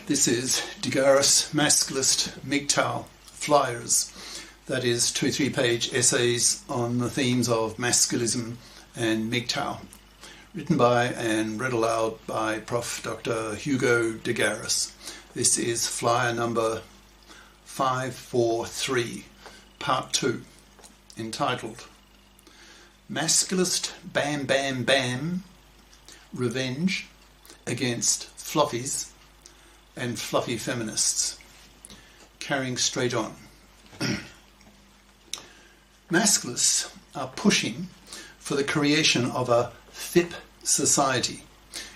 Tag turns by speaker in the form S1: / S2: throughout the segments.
S1: This is Digaris Masculist MGTOW Flyers, that is 2 3-page essays on the themes of masculism and MGTOW, written by and read aloud by Prof. Dr. Hugo Digaris. This is flyer number 543, part 2, entitled Masculist Bam Bam Bam, Revenge Against Fluffies and Fluffy Feminists. Carrying straight on. Masculists are pushing for the creation of a FIP society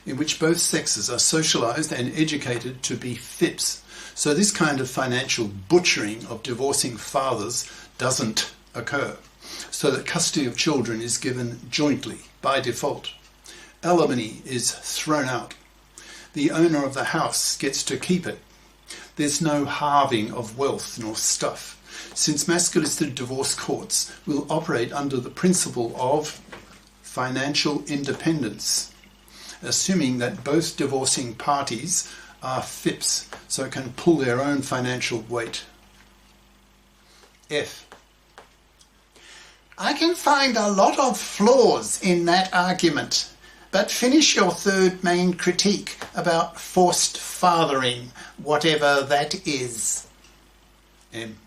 S1: in which both sexes are socialised and educated to be FIPs. So this kind of financial butchering of divorcing fathers doesn't occur, so that custody of children is given jointly by default. Alimony is thrown out. The owner of the house gets to keep it. There's no halving of wealth nor stuff, since masculistic divorce courts will operate under the principle of financial independence, assuming that both divorcing parties are FIPs, so can pull their own financial weight. F.
S2: I can find a lot of flaws in that argument, but finish your third main critique about forced fathering, whatever that is.
S1: M.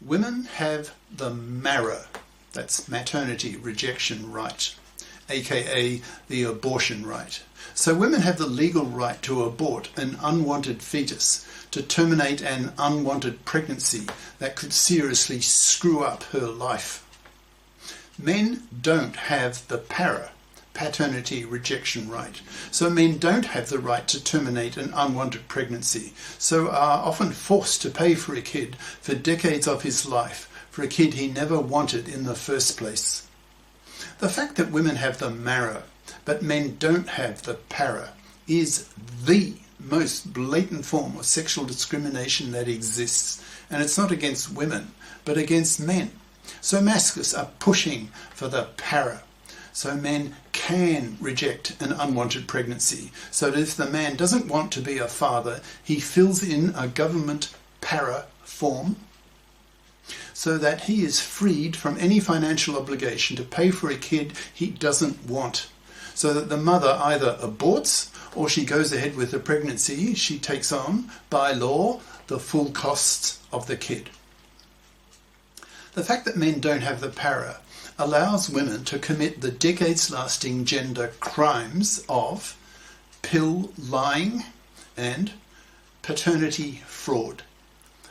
S1: Women have the MARA, that's maternity rejection right, aka the abortion right. So women have the legal right to abort an unwanted fetus, to terminate an unwanted pregnancy that could seriously screw up her life. Men don't have the PARA, paternity rejection right. So men don't have the right to terminate an unwanted pregnancy, so are often forced to pay for a kid for decades of his life, for a kid he never wanted in the first place. The fact that women have the MARA, but men don't have the PARA, is the most blatant form of sexual discrimination that exists, and it's not against women, but against men. So masculists are pushing for the PARA, so men can reject an unwanted pregnancy, so that if the man doesn't want to be a father, he fills in a government PARA form, so that he is freed from any financial obligation to pay for a kid he doesn't want, so that the mother either aborts or she goes ahead with the pregnancy. She takes on, by law, the full costs of the kid. The fact that men don't have the PARA allows women to commit the decades-lasting gender crimes of pill lying and paternity fraud.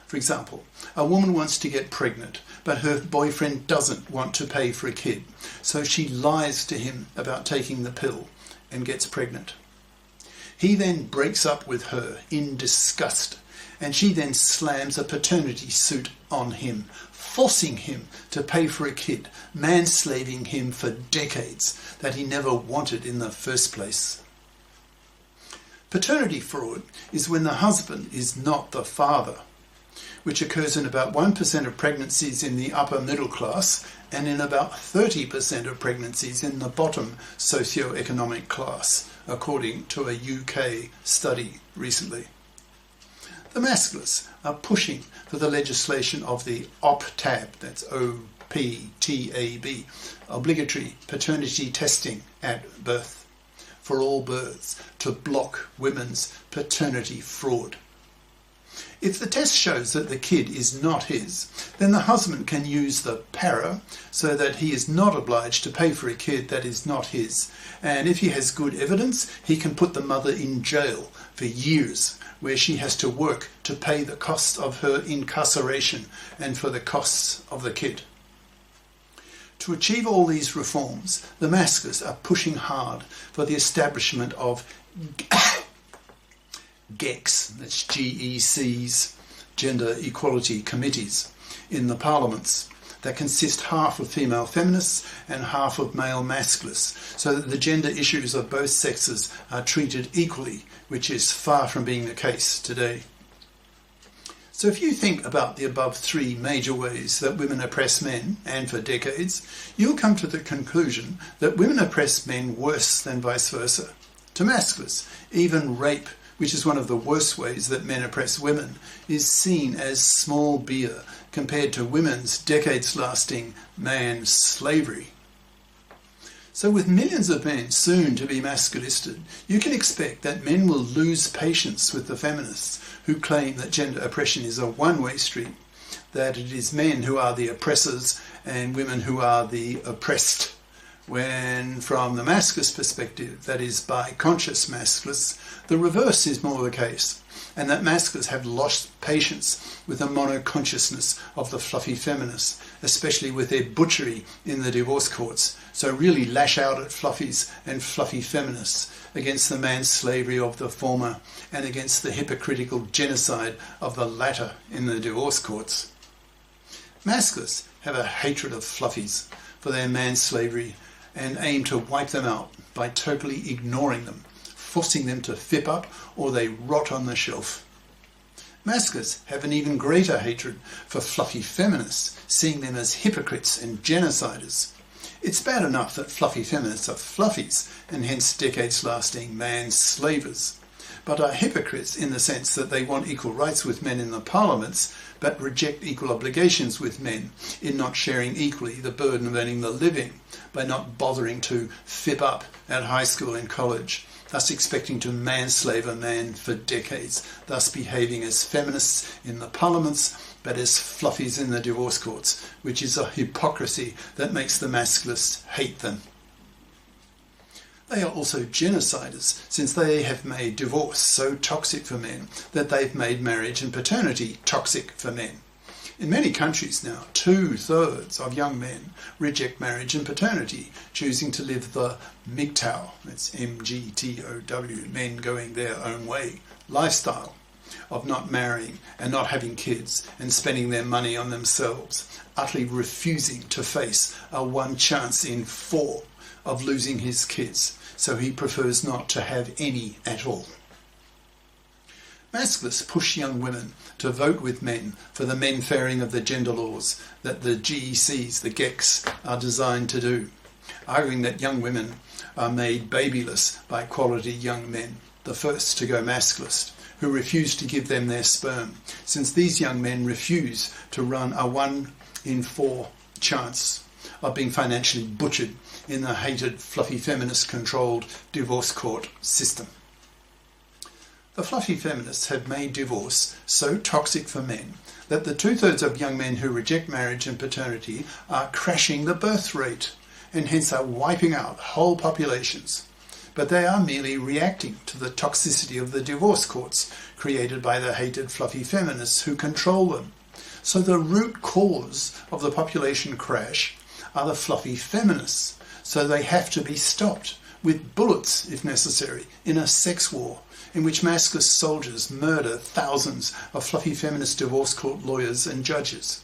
S1: For example, a woman wants to get pregnant, but her boyfriend doesn't want to pay for a kid, so she lies to him about taking the pill and gets pregnant. He then breaks up with her in disgust, and she then slams a paternity suit on him, forcing him to pay for a kid, manslaving him for decades that he never wanted in the first place. Paternity fraud is when the husband is not the father, which occurs in about 1% of pregnancies in the upper middle class and in about 30% of pregnancies in the bottom socio-economic class, according to a UK study recently. The masculists are pushing for the legislation of the OPTAB, that's O-P-T-A-B, obligatory paternity testing at birth, for all births, to block women's paternity fraud. If the test shows that the kid is not his, then the husband can use the PARA so that he is not obliged to pay for a kid that is not his. And if he has good evidence, he can put the mother in jail for years, where she has to work to pay the costs of her incarceration and for the costs of the kid. To achieve all these reforms, the masculists are pushing hard for the establishment of GECs, that's GECs, Gender Equality Committees, in the parliaments that consist half of female feminists and half of male masculists, so that the gender issues of both sexes are treated equally, which is far from being the case today. So if you think about the above 3 major ways that women oppress men, and for decades, you'll come to the conclusion that women oppress men worse than vice versa. To masculists, even rape which is one of the worst ways that men oppress women, is seen as small beer compared to women's decades-lasting man slavery. So with millions of men soon to be masculisted, you can expect that men will lose patience with the feminists who claim that gender oppression is a one-way street, that it is men who are the oppressors and women who are the oppressed, when from the masculist perspective, that is by conscious masculists, the reverse is more the case, and that masculists have lost patience with the mono-consciousness of the fluffy feminists, especially with their butchery in the divorce courts, so really lash out at fluffies and fluffy feminists against the man-slavery of the former and against the hypocritical genocide of the latter in the divorce courts. Masculists have a hatred of fluffies for their man-slavery and aim to wipe them out by totally ignoring them, forcing them to fip up or they rot on the shelf. Masculists have an even greater hatred for fluffy feminists, seeing them as hypocrites and genociders. It's bad enough that fluffy feminists are fluffies and hence decades-lasting man-slavers, but are hypocrites in the sense that they want equal rights with men in the parliaments but reject equal obligations with men in not sharing equally the burden of earning the living by not bothering to fip up at high school and college, thus expecting to manslave a man for decades, thus behaving as feminists in the parliaments but as fluffies in the divorce courts, which is a hypocrisy that makes the masculists hate them. They are also genociders, since they have made divorce so toxic for men that they've made marriage and paternity toxic for men. In many countries now, 2/3 of young men reject marriage and paternity, choosing to live the MGTOW, that's M-G-T-O-W, men going their own way, lifestyle of not marrying and not having kids and spending their money on themselves, utterly refusing to face a 1 chance in 4 of losing his kids, so he prefers not to have any at all. Masculists push young women to vote with men for the men fairing of the gender laws that the GECs, the GECs, are designed to do, arguing that young women are made babyless by quality young men, the first to go masculist, who refuse to give them their sperm, since these young men refuse to run a 1 in 4 chance of being financially butchered in the hated, fluffy, feminist-controlled divorce court system. The fluffy feminists have made divorce so toxic for men that the 2/3 of young men who reject marriage and paternity are crashing the birth rate and hence are wiping out whole populations. But they are merely reacting to the toxicity of the divorce courts created by the hated fluffy feminists who control them. So the root cause of the population crash are the fluffy feminists, so they have to be stopped with bullets if necessary in a sex war in which masculine soldiers murder thousands of fluffy feminist divorce court lawyers and judges.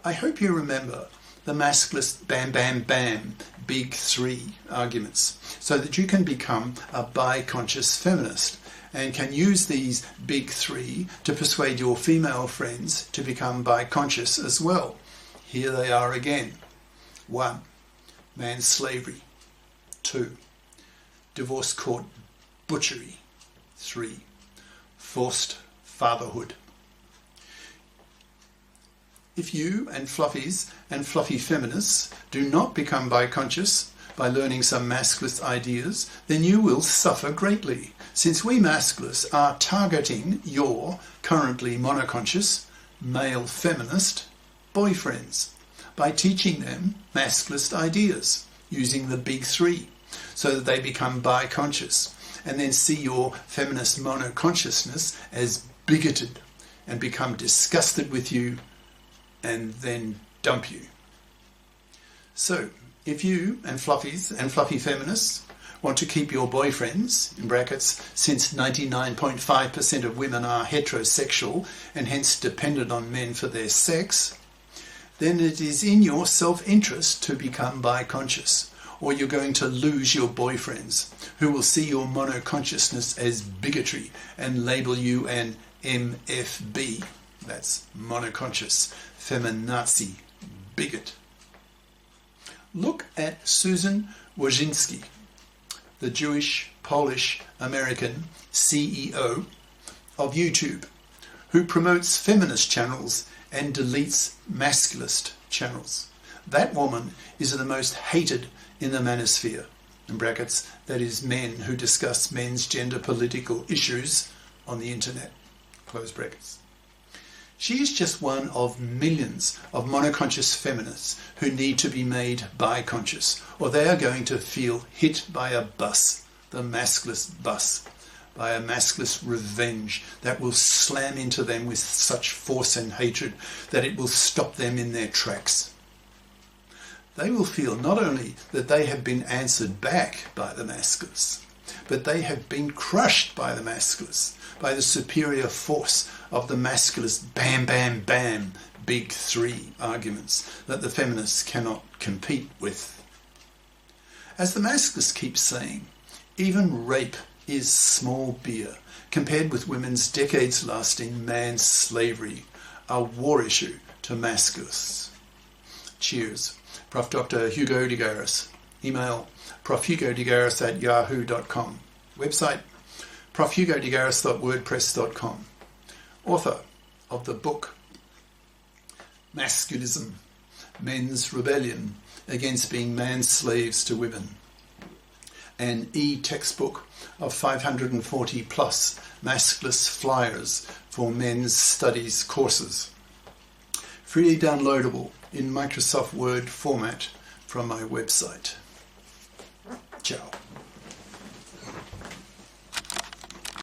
S1: I hope you remember the masculist bam bam bam big 3 arguments so that you can become a bi-conscious feminist and can use these big 3 to persuade your female friends to become bi-conscious as well. Here they are again. 1. Man-slavery. 2. Divorce court butchery. 3. Forced fatherhood. If you and fluffies and fluffy feminists do not become bi-conscious by learning some masculist ideas, then you will suffer greatly, since we masculists are targeting your currently monoconscious male feminist boyfriends by teaching them masculist ideas using the big 3 so that they become bi-conscious and then see your feminist monoconsciousness as bigoted and become disgusted with you and then dump you. So, if you and fluffies and fluffy feminists want to keep your boyfriends, in brackets, since 99.5% of women are heterosexual and hence dependent on men for their sex, then it is in your self-interest to become bi-conscious, or you're going to lose your boyfriends, who will see your monoconsciousness as bigotry and label you an MFB. That's monoconscious, feminazi, bigot. Look at Susan Wojcicki, the Jewish Polish-American CEO of YouTube, who promotes feminist channels and deletes masculist channels. That woman is the most hated in the manosphere, in brackets, that is men who discuss men's gender political issues on the internet, close brackets. She is just one of millions of monoconscious feminists who need to be made bi-conscious, or they are going to feel hit by a bus, the masculist bus, by a masculist revenge that will slam into them with such force and hatred that it will stop them in their tracks. They will feel not only that they have been answered back by the masculists, but they have been crushed by the masculists, by the superior force of the masculist bam, bam, bam, big three arguments that the feminists cannot compete with. As the masculists keep saying, even rape is small beer compared with women's decades-lasting man's slavery, a war issue to masculists. Cheers. Prof. Dr. Hugo de Garis. Email profhugodegaris@yahoo.com. Website profhugodegaris.wordpress.com. Author of the book Masculism, Men's Rebellion Against Being Man's Slaves to Women. An e-textbook of 540 plus masculist flyers for men's studies courses. Freely downloadable in Microsoft Word format from my website. Ciao.